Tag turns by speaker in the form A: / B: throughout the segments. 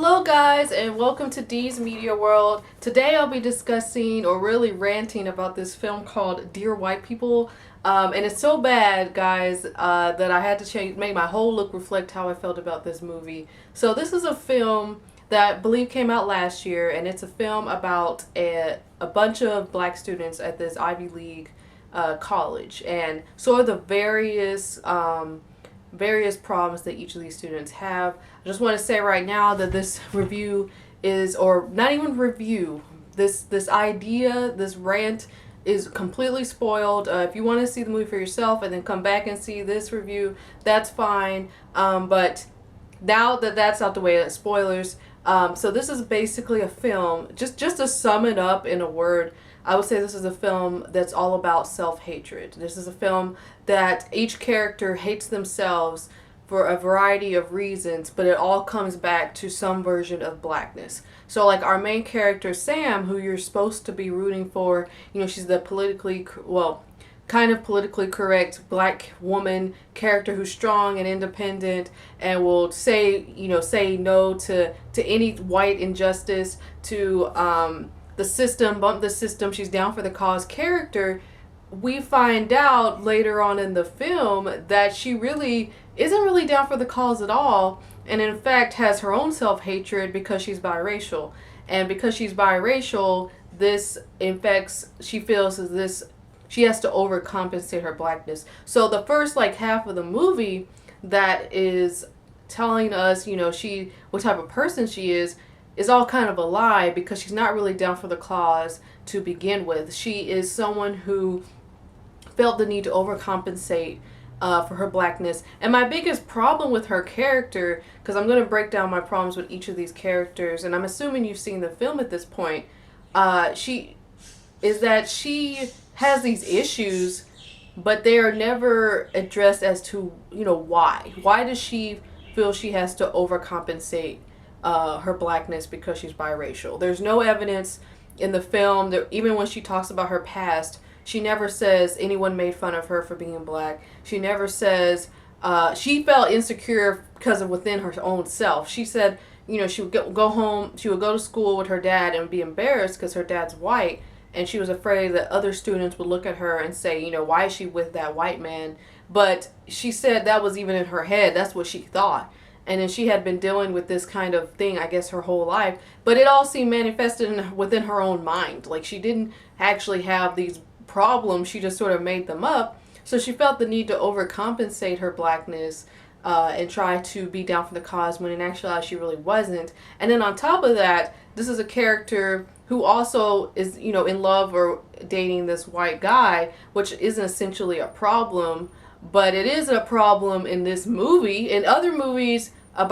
A: Hello guys and welcome to Dee's Media World. Today I'll be discussing or really ranting about this film called Dear White People. And it's so bad, guys, that I had to make my whole look reflect how I felt about this movie. So this is a film that I believe came out last year, and it's a film about a bunch of black students at this Ivy League college, and sort of the various problems that each of these students have. I just want to say right now that this review is, or not even review, this idea, this rant is completely spoiled. If you want to see the movie for yourself and then come back and see this review, that's fine. But now that that's out the way, spoilers. So this is basically a film, just to sum it up in a word, I would say this is a film that's all about self-hatred. This is a film that each character hates themselves for a variety of reasons, but it all comes back to some version of blackness. So like our main character, Sam, who you're supposed to be rooting for, she's the kind of politically correct black woman character who's strong and independent and will say no to any white injustice, to the system, bump the system, she's down for the cause character. We find out later on in the film that she really isn't really down for the cause at all, and in fact has her own self-hatred because she's biracial. And because she's biracial, this infects, she feels as this, she has to overcompensate her blackness. So the first half of the movie that is telling us, what type of person she is all kind of a lie, because she's not really down for the cause to begin with. She is someone who felt the need to overcompensate for her blackness. And my biggest problem with her character, because I'm going to break down my problems with each of these characters, and I'm assuming you've seen the film at this point, she has these issues, but they are never addressed as to, why. Why does she feel she has to overcompensate her blackness because she's biracial? There's no evidence in the film that even when she talks about her past, she never says anyone made fun of her for being black. She never says she felt insecure because of within her own self. She said, she would go home, she would go to school with her dad and be embarrassed because her dad's white, and she was afraid that other students would look at her and say, why is she with that white man? But she said that was even in her head. That's what she thought. And then she had been dealing with this kind of thing, I guess, her whole life. But it all seemed manifested within her own mind. Like, she didn't actually have these problems. She just sort of made them up. So she felt the need to overcompensate her blackness and try to be down for the cause, when in actuality she really wasn't. And then on top of that, this is a character who also is, in love or dating this white guy, which isn't essentially a problem. But it is a problem in this movie. In other movies, a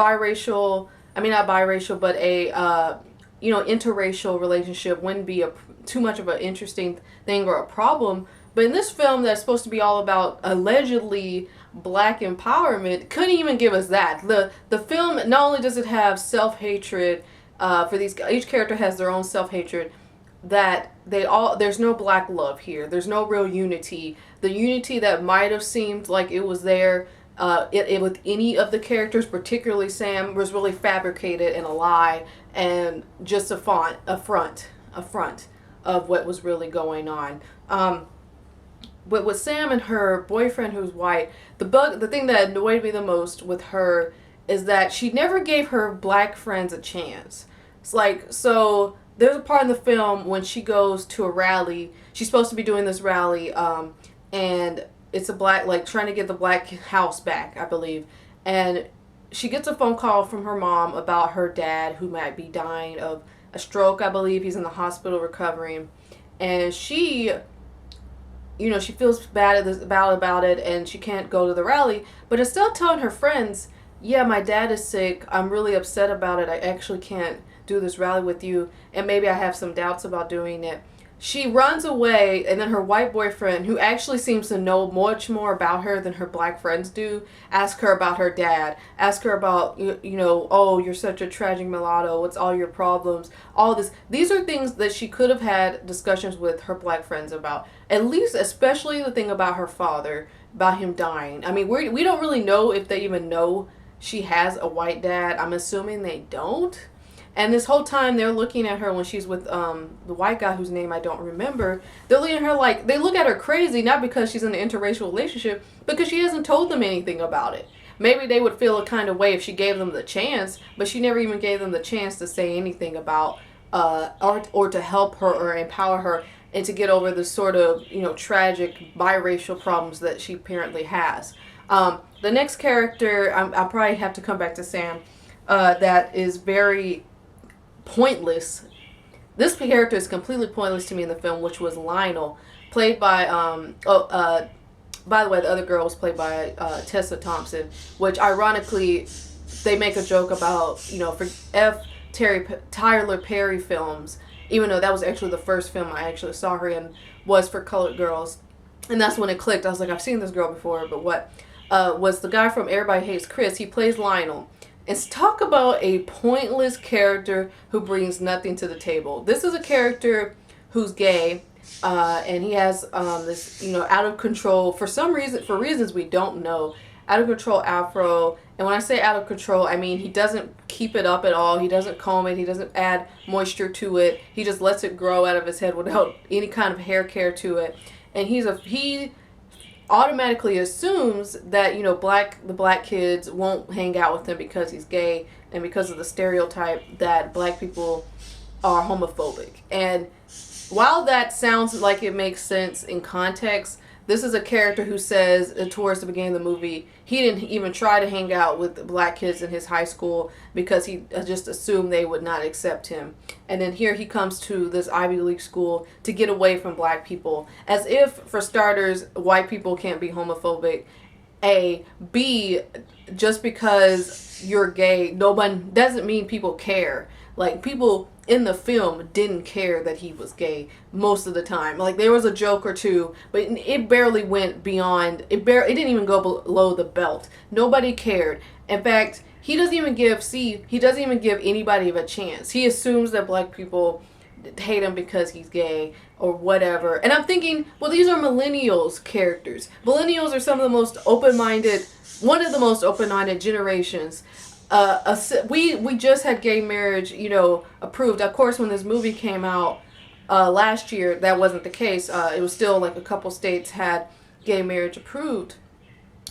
A: interracial relationship wouldn't be too much of an interesting thing or a problem. But in this film that's supposed to be all about allegedly black empowerment, couldn't even give us that. The film, not only does it have self-hatred for each character has their own self-hatred, that there's no black love here. There's no real unity. The unity that might have seemed like it was there with any of the characters, particularly Sam, was really fabricated and a lie and just a front of what was really going on. But with Sam and her boyfriend who's white, the thing that annoyed me the most with her is that she never gave her black friends a chance. It's like, so there's a part in the film when she goes to a rally. She's supposed to be doing this rally, and it's a black, trying to get the black house back, I believe. And she gets a phone call from her mom about her dad, who might be dying of a stroke, I believe. He's in the hospital recovering. And she feels bad about it, and she can't go to the rally. But instead of telling her friends, yeah, my dad is sick, I'm really upset about it, I actually can't do this rally with you, and maybe I have some doubts about doing it, she runs away. And then her white boyfriend, who actually seems to know much more about her than her black friends do, ask her about her dad, ask her about, oh, you're such a tragic mulatto, what's all your problems, all this. These are things that she could have had discussions with her black friends about, at least, especially the thing about her father, about him dying. I mean, we don't really know if they even know she has a white dad. I'm assuming they don't. And this whole time they're looking at her when she's with the white guy whose name I don't remember. They're looking at her like, they look at her crazy, not because she's in an interracial relationship, because she hasn't told them anything about it. Maybe they would feel a kind of way if she gave them the chance, but she never even gave them the chance to say anything about or to help her or empower her and to get over the sort of, you know, tragic biracial problems that she apparently has. The next character, I'll probably have to come back to Sam, that is very pointless. This character is completely pointless to me in the film, which was Lionel, played by by the way, the other girl was played by Tessa Thompson, which ironically, they make a joke about, you know, for Tyler Perry films, even though that was actually the first film I actually saw her in, was for colored girls. And that's when it clicked. I was like, I've seen this girl before, but what? Was the guy from Everybody Hates Chris. He plays Lionel. And talk about a pointless character who brings nothing to the table. This is a character who's gay. And he has this, you know, out of control, for some reason, for reasons we don't know, out of control afro. And when I say out of control, I mean he doesn't keep it up at all. He doesn't comb it. He doesn't add moisture to it. He just lets it grow out of his head without any kind of hair care to it. And he automatically assumes that, you know, the black kids won't hang out with him because he's gay and because of the stereotype that black people are homophobic. And while that sounds like it makes sense in context, this is a character who says towards the beginning of the movie he didn't even try to hang out with the black kids in his high school because he just assumed they would not accept him. And then here he comes to this Ivy League school to get away from black people. As if, for starters, white people can't be homophobic. A. B. Just because you're gay, doesn't mean people care. Like, people in the film didn't care that he was gay most of the time. Like, there was a joke or two, but it barely went beyond, it didn't even go below the belt. Nobody cared. In fact, he doesn't even give anybody a chance. He assumes that black people hate him because he's gay or whatever. And I'm thinking, well, these are millennials characters. Millennials are some of the most open-minded, one of the most open-minded generations. We just had gay marriage, you know, approved. Of course, when this movie came out last year, that wasn't the case. It was still like a couple states had gay marriage approved.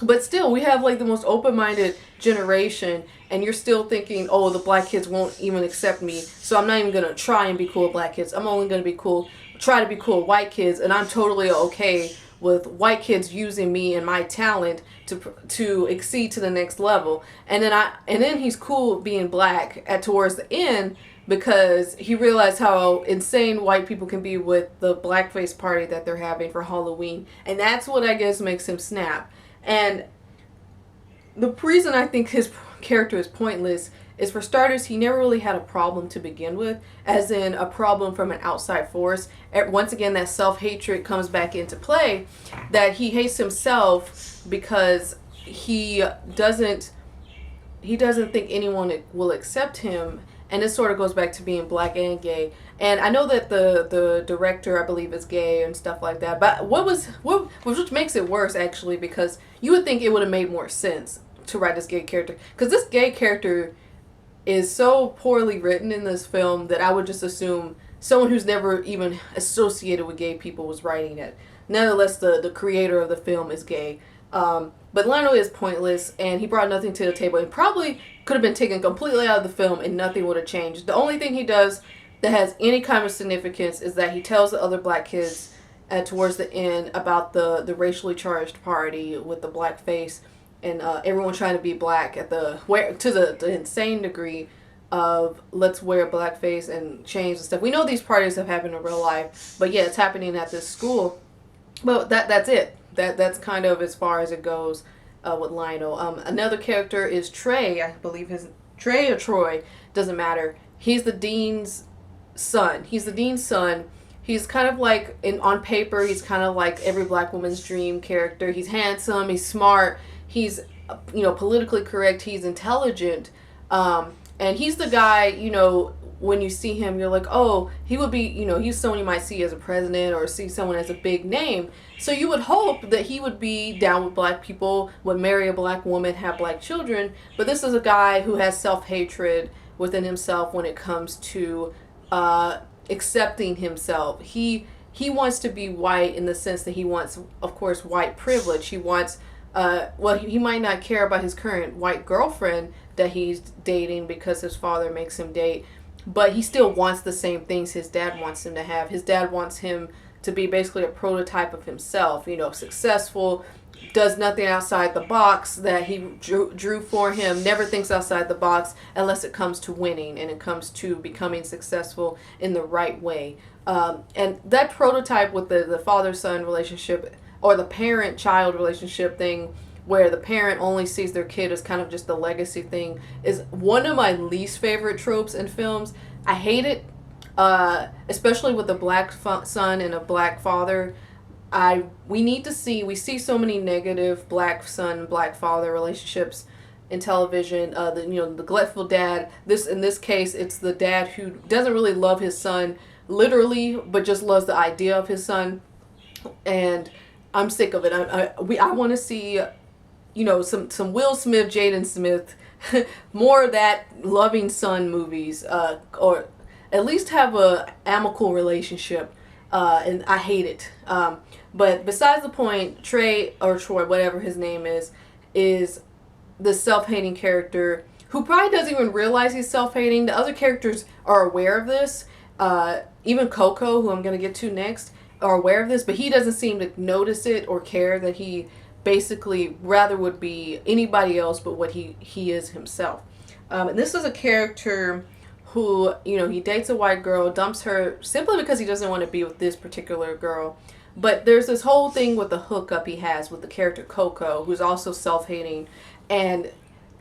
A: But still, we have like the most open-minded generation, and you're still thinking, oh, the black kids won't even accept me, so I'm not even going to try and be cool with black kids. I'm only going to try to be cool with white kids, and I'm totally okay with white kids using me and my talent to exceed to the next level. And then he's cool being black towards the end because he realized how insane white people can be with the blackface party that they're having for Halloween. And that's what I guess makes him snap. And the reason I think his character is pointless is, for starters, he never really had a problem to begin with, as in a problem from an outside force. Once again, that self-hatred comes back into play, that he hates himself because he doesn't think anyone will accept him. And this sort of goes back to being black and gay. And I know that the director, I believe, is gay and stuff like that. But which makes it worse, actually, because you would think it would have made more sense to write this gay character. Because this gay character is so poorly written in this film that I would just assume someone who's never even associated with gay people was writing it. Nonetheless, the creator of the film is gay. But Lionel is pointless, and he brought nothing to the table. And probably could have been taken completely out of the film, and nothing would have changed. The only thing he does that has any kind of significance is that he tells the other black kids towards the end about the racially charged party with the black face and everyone trying to be black to the insane degree of let's wear blackface and change and stuff. We know these parties have happened in real life, but yeah, it's happening at this school. But that's it. That's kind of as far as it goes with Lionel. Another character is Trey. I believe Trey or Troy, doesn't matter. He's the dean's son. He's kind of like, on paper, he's kind of like every black woman's dream character. He's handsome. He's smart. He's, politically correct. He's intelligent. And he's the guy, when you see him, you're like, oh, he would be, he's someone you might see as a president or see someone as a big name. So you would hope that he would be down with black people, would marry a black woman, have black children. But this is a guy who has self-hatred, within himself when it comes to accepting himself. He wants to be white in the sense that he wants, of course, white privilege. He wants, well, he might not care about his current white girlfriend that he's dating because his father makes him date, but he still wants the same things his dad wants him to have. His dad wants him to be basically a prototype of himself, you know, successful, does nothing outside the box that he drew for him, never thinks outside the box unless it comes to winning and it comes to becoming successful in the right way. And that prototype with the father-son relationship or the parent-child relationship thing, where the parent only sees their kid as kind of just a legacy thing, is one of my least favorite tropes in films. I hate it, especially with a black son and a black father. We see so many negative black son, black father relationships in television. The neglectful dad. In this case, it's the dad who doesn't really love his son literally, but just loves the idea of his son. And I'm sick of it. I want to see, some Will Smith, Jaden Smith, more of that loving son movies, or at least have a amicable relationship. And I hate it. But besides the point, Trey, or Troy, whatever his name is the self-hating character who probably doesn't even realize he's self-hating. The other characters are aware of this. Even Coco, who I'm going to get to next, are aware of this, but he doesn't seem to notice it or care that he basically rather would be anybody else but what he is himself. And this is a character who, he dates a white girl, dumps her simply because he doesn't want to be with this particular girl. But there's this whole thing with the hookup he has with the character Coco, who's also self-hating. And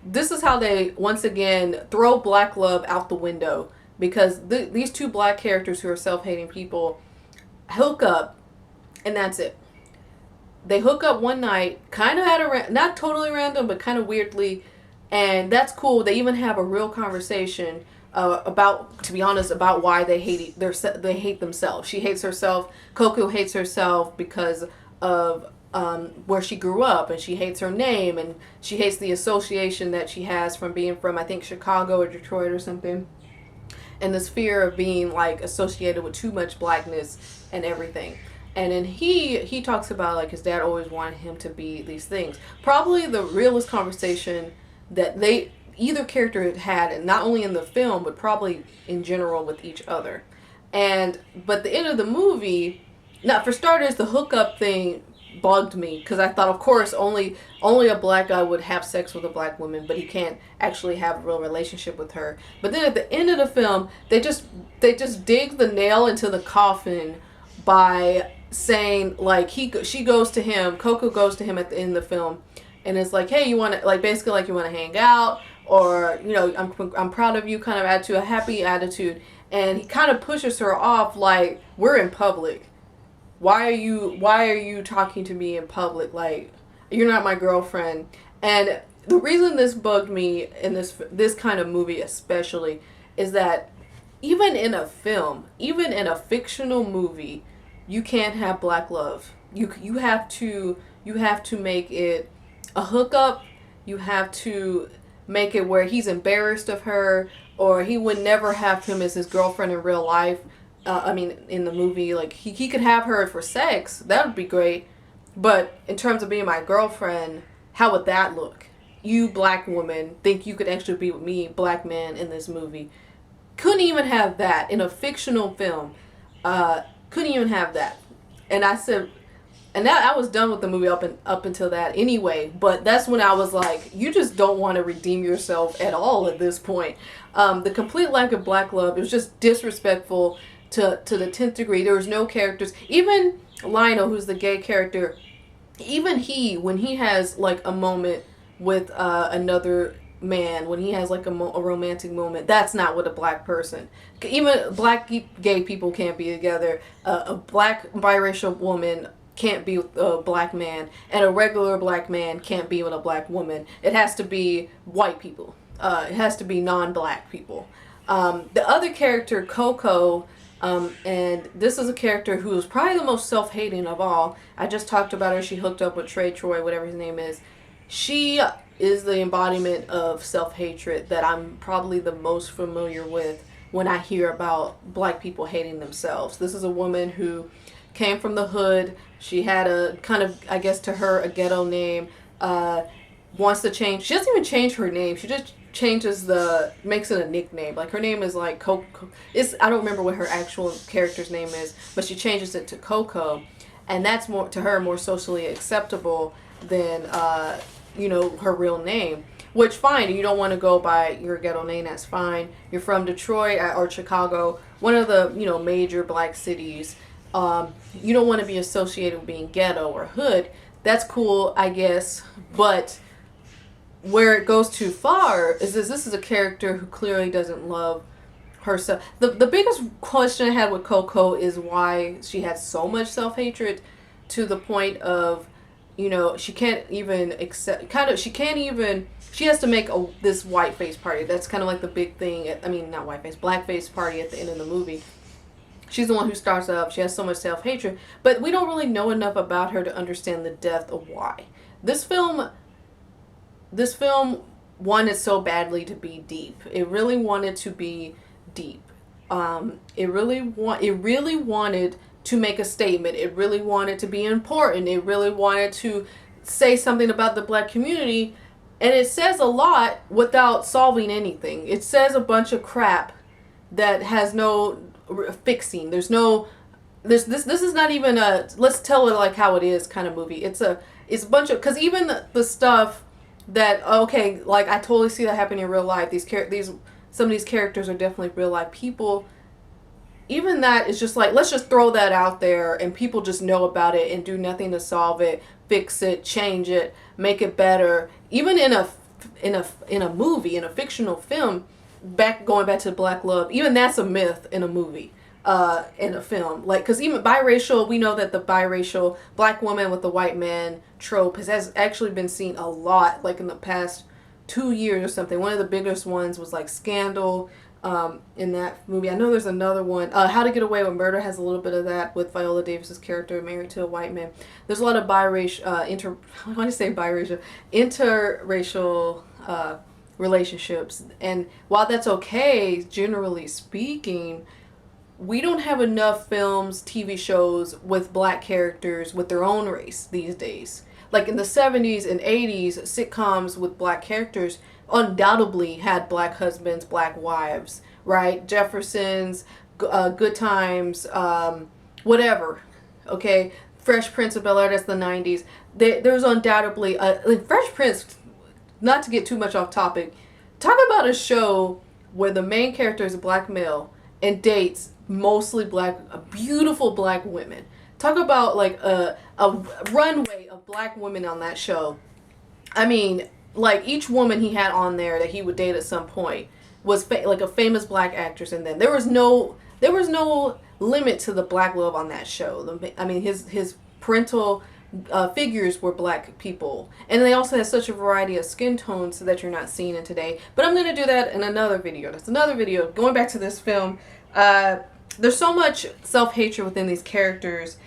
A: this is how they, once again, throw black love out the window. Because these two black characters who are self-hating people hook up, and that's it. They hook up one night, kind of not totally random, but kind of weirdly. And that's cool. They even have a real conversation about, to be honest, about why they hate themselves. She hates herself. Coco hates herself because of where she grew up, and she hates her name, and she hates the association that she has from being from, I think, Chicago or Detroit or something, and this fear of being like associated with too much blackness and everything. And then he talks about like his dad always wanted him to be these things. Probably the realest conversation that either character had, and not only in the film, but probably in general with each other. But the end of the movie, now for starters, the hookup thing bugged me, because I thought, of course, only a black guy would have sex with a black woman, but he can't actually have a real relationship with her. But then at the end of the film, they just dig the nail into the coffin by saying, like, she goes to him, Coco goes to him at the end of the film, and it's like, hey, you want to, like, basically like, you want to hang out, or, I'm proud of you kind of attitude, a happy attitude. And he kind of pushes her off like, we're in public. Why are you talking to me in public? Like, you're not my girlfriend. And the reason this bugged me in this kind of movie especially is that even in a film, even in a fictional movie, you can't have black love. You have to make it a hookup. You have to make it where he's embarrassed of her, or he would never have him as his girlfriend in real life. In the movie, like, he could have her for sex. That would be great. But in terms of being my girlfriend, how would that look? You, black woman, think you could actually be with me, black man, in this movie. Couldn't even have that in a fictional film. Couldn't even have that. And I said, and that I was done with the movie up until that anyway. But that's when I was like, you just don't want to redeem yourself at all at this point. The complete lack of black love, it was just disrespectful to the 10th degree. There was no characters. Even Lionel, who's the gay character, even when he has like a moment with another man, when he has like a romantic moment, that's not with a black person. Even black gay people can't be together. A black biracial woman can't be with a black man, and a regular black man can't be with a black woman. It has to be white people. It has to be non-black people. The other character, Coco, and this is a character who is probably the most self-hating of all. I just talked about her. She hooked up with Troy, whatever his name is. She is the embodiment of self-hatred that I'm probably the most familiar with when I hear about black people hating themselves. This is a woman who came from the hood. She had a kind of, I guess to her, a ghetto name. Wants to change. She doesn't even change her name. She just makes it a nickname. Like her name is like Coco. I don't remember what her actual character's name is, but she changes it to Coco, and that's more to her more socially acceptable than her real name. Which fine, you don't want to go by your ghetto name. That's fine. You're from Detroit or Chicago, one of the major black cities. You don't want to be associated with being ghetto or hood. That's cool, I guess, but where it goes too far is this is a character who clearly doesn't love herself. The biggest question I had with Coco is why she had so much self-hatred to the point of, she can't even accept, she has to make this white face party. That's kind of like the big thing. Not white face, black face party at the end of the movie. She's the one who starts up. She has so much self-hatred, but we don't really know enough about her to understand the depth of why. This film wanted so badly to be deep. It really wanted to be deep. It really wanted to make a statement. It really wanted to be important. It really wanted to say something about the black community, and it says a lot without solving anything. It says a bunch of crap that has no fixing. This is not even a let's tell it like how it is kind of movie. It's a bunch of, because even the stuff that, okay, like I totally see that happening in real life. Some of these characters are definitely real life people. Even that is just like, let's just throw that out there and people just know about it and do nothing to solve it, fix it, change it, make it better. Even in a movie, in a fictional film, going back to Black Love, even that's a myth in a movie. In a film, like, because even biracial, we know that the biracial black woman with the white man trope has actually been seen a lot, like in the past 2 years or something. One of the biggest ones was like Scandal, in that movie. I know there's another one, How to Get Away with Murder has a little bit of that with Viola Davis's character married to a white man. There's a lot of interracial relationships, and while that's okay, generally speaking, we don't have enough films, TV shows with black characters with their own race these days. Like in the 70s and 80s, sitcoms with black characters undoubtedly had black husbands, black wives, right? Jeffersons, Good Times, whatever, okay? Fresh Prince of Bel-Air, that's the 90s. There's undoubtedly, Fresh Prince, not to get too much off topic, talk about a show where the main character is a black male and dates mostly beautiful black women. Talk about like a runway of black women on that show. Like each woman he had on there that he would date at some point was like a famous black actress, and then there was no limit to the black love on that show. His parental figures were black people, and they also had such a variety of skin tones that you're not seeing in today. But I'm going to do that in another video. That's another video. Going back to this film, there's so much self-hatred within these characters,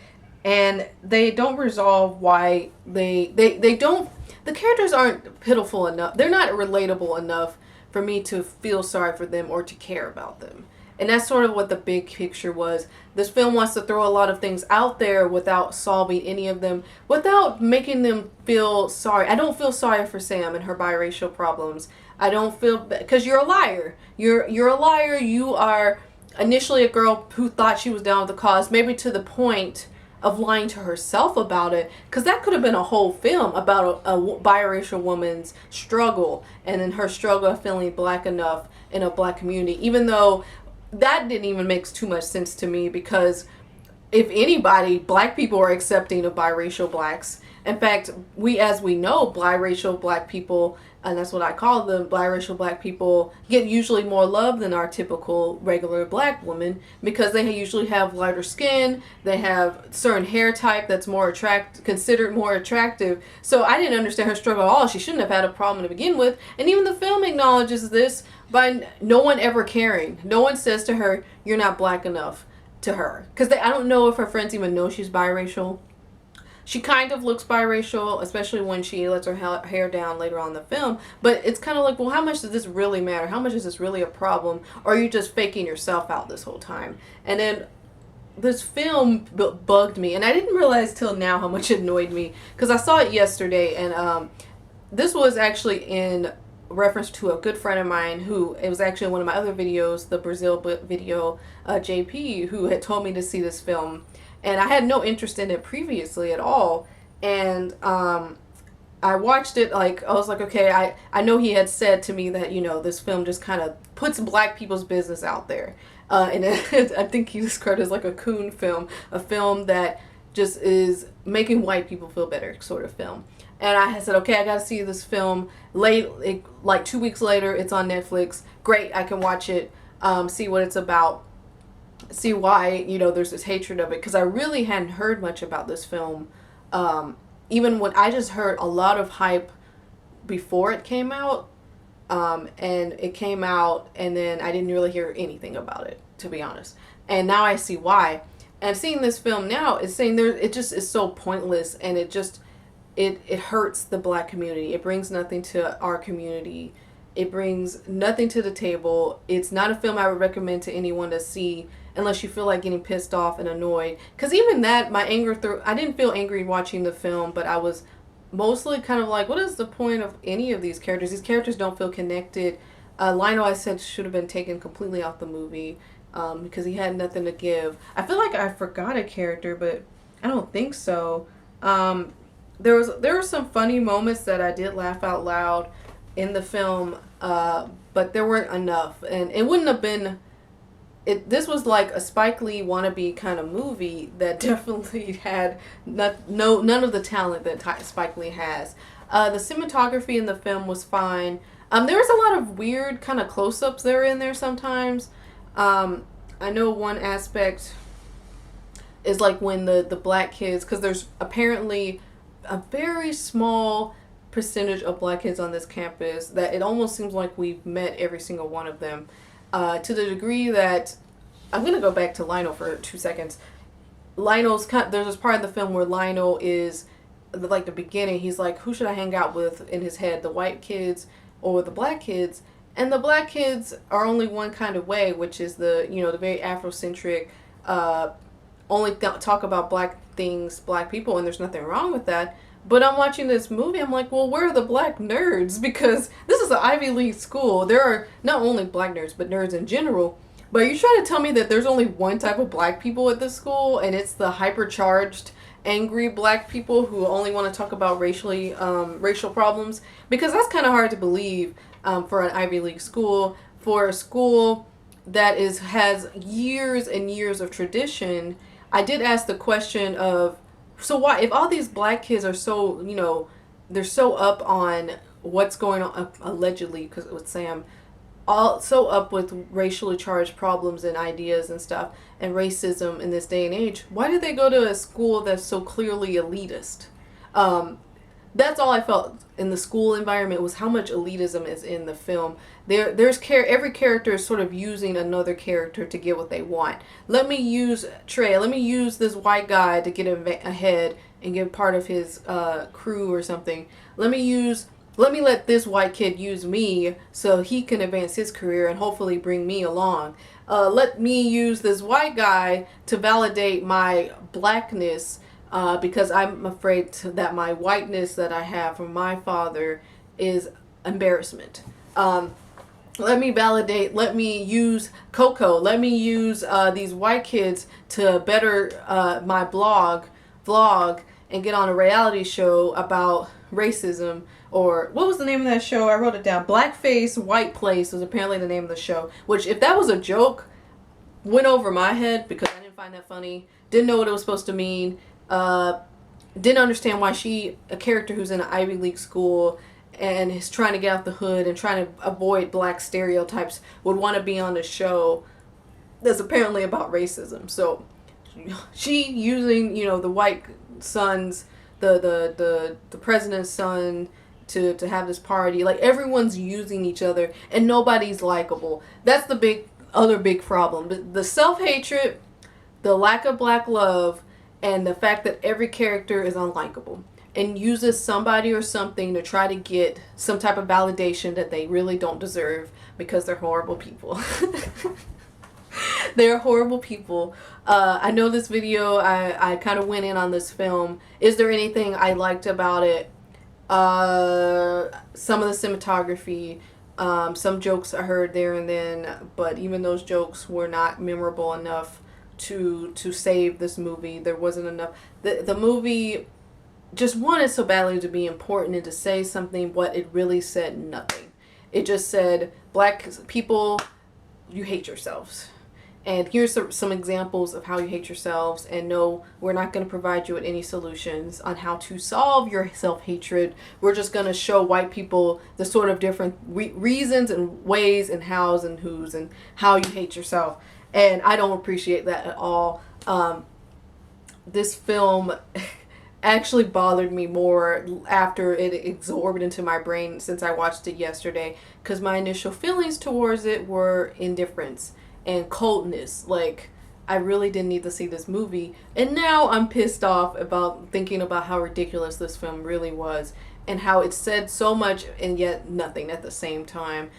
A: and they don't resolve why they don't. The characters aren't pitiful enough. They're not relatable enough for me to feel sorry for them or to care about them. And that's sort of what the big picture was. This film wants to throw a lot of things out there without solving any of them, without making them feel sorry. I don't feel sorry for Sam and her biracial problems. I don't feel, because you're a liar. You're a liar. You are initially a girl who thought she was down with the cause, maybe to the point of lying to herself about it, because that could have been a whole film about a biracial woman's struggle, and then her struggle of feeling black enough in a black community, even though that didn't even make too much sense to me, because if anybody, black people are accepting of biracial blacks. In fact, as we know, biracial black people, and that's what I call them, biracial black people, get usually more love than our typical regular black women, because they usually have lighter skin, they have certain hair type that's considered more attractive. So I didn't understand her struggle at all. She shouldn't have had a problem to begin with. And even the film acknowledges this by no one ever caring. No one says to her, "You're not black enough," to her. Because I don't know if her friends even know she's biracial. She kind of looks biracial, especially when she lets her hair down later on in the film. But it's kind of like, well, how much does this really matter? How much is this really a problem? Or are you just faking yourself out this whole time? And then this film bugged me, and I didn't realize till now how much it annoyed me, because I saw it yesterday, and this was actually in reference to a good friend of mine who, it was actually one of my other videos, the Brazil video, JP, who had told me to see this film, and I had no interest in it previously at all. And I watched it, like, I was like, okay, I know he had said to me that, you know, this film just kind of puts black people's business out there. And I think he described it as like a coon film, a film that just is making white people feel better sort of film. And I had said, okay, I got to see this film. Like 2 weeks later, it's on Netflix. Great, I can watch it, see what it's about, see why, you know, there's this hatred of it. Because I really hadn't heard much about this film. Even when I just heard a lot of hype before it came out. And it came out, and then I didn't really hear anything about it, to be honest. And now I see why. And seeing this film now is saying it just is so pointless, and it hurts the black community. It brings nothing to our community. It brings nothing to the table. It's not a film I would recommend to anyone to see unless you feel like getting pissed off and annoyed. Because even that, my anger I didn't feel angry watching the film, but I was mostly kind of like, what is the point of any of these characters? These characters don't feel connected. Lionel, I said, should have been taken completely out the movie because he had nothing to give. I feel like I forgot a character, but I don't think so. There were some funny moments that I did laugh out loud in the film, but there weren't enough. And it wouldn't have been... This was like a Spike Lee wannabe kind of movie that definitely had none of the talent that Spike Lee has. The cinematography in the film was fine. There was a lot of weird kind of close-ups there in there sometimes. I know one aspect is like when the black kids, because there's apparently a very small percentage of black kids on this campus that it almost seems like we've met every single one of them. To the degree that, I'm going to go back to Lionel for 2 seconds. There's this part of the film where Lionel is, like the beginning, he's like, who should I hang out with in his head, the white kids or the black kids? And the black kids are only one kind of way, which is the very Afrocentric, only talk about black things, black people, and there's nothing wrong with that. But I'm watching this movie, I'm like, well, where are the black nerds? Because this is an Ivy League school. There are not only black nerds, but nerds in general. But you're trying to tell me that there's only one type of black people at this school, and it's the hypercharged, angry black people who only want to talk about racial problems? Because that's kind of hard to believe for an Ivy League school, for a school that has years and years of tradition. I did ask the question of, so why, if all these black kids are so, they're so up on what's going on, allegedly, because with Sam, all so up with racially charged problems and ideas and stuff, and racism in this day and age, why did they go to a school that's so clearly elitist? That's all I felt in the school environment, was how much elitism is in the film. Every character is sort of using another character to get what they want. Let me use Trey. Let me use this white guy to get ahead and get part of his crew or something. Let me let this white kid use me so he can advance his career and hopefully bring me along. Let me use this white guy to validate my blackness, because I'm afraid that my whiteness that I have from my father is embarrassment. Let me use Coco, let me use these white kids to better my vlog, and get on a reality show about racism. Or what was the name of that show? I wrote it down. Blackface White Place was apparently the name of the show. Which, if that was a joke, went over my head because I didn't find that funny. Didn't know what it was supposed to mean. Didn't understand why a character who's in an Ivy League school and is trying to get out the hood and trying to avoid black stereotypes, would want to be on a show that's apparently about racism. So she using, the white sons, the president's son, to have this party. Like, everyone's using each other and nobody's likable. That's the other big problem. The self-hatred, the lack of black love, and the fact that every character is unlikable and uses somebody or something to try to get some type of validation that they really don't deserve because they're horrible people. They're horrible people. I know this video, I kind of went in on this film. Is there anything I liked about it? Some of the cinematography, some jokes I heard there and then, but even those jokes were not memorable enough to save this movie. There wasn't enough. The movie just wanted so badly to be important and to say something, but it really said nothing. It just said, black people, you hate yourselves. And here's some examples of how you hate yourselves. And no, we're not going to provide you with any solutions on how to solve your self-hatred. We're just going to show white people the sort of different reasons and ways and hows and who's and how you hate yourself. And I don't appreciate that at all. This film actually bothered me more after it absorbed into my brain since I watched it yesterday, because my initial feelings towards it were indifference and coldness. Like, I really didn't need to see this movie, and now I'm pissed off about thinking about how ridiculous this film really was and how it said so much and yet nothing at the same time.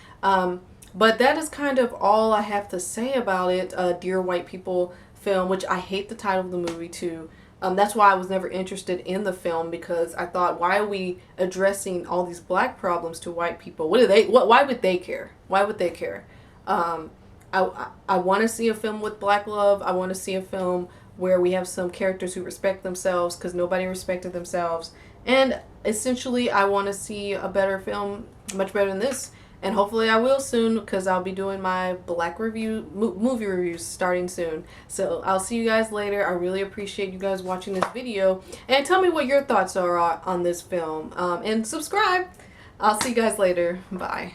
A: But that is kind of all I have to say about it. Dear White People film, which I hate the title of the movie too. That's why I was never interested in the film, because I thought, why are we addressing all these black problems to white people? Why would they care? Why would they care? I want to see a film with black love. I want to see a film where we have some characters who respect themselves, because nobody respected themselves. And essentially, I want to see a better film, much better than this. And hopefully I will soon, because I'll be doing my black movie reviews starting soon. So I'll see you guys later. I really appreciate you guys watching this video. And tell me what your thoughts are on this film. And subscribe. I'll see you guys later. Bye.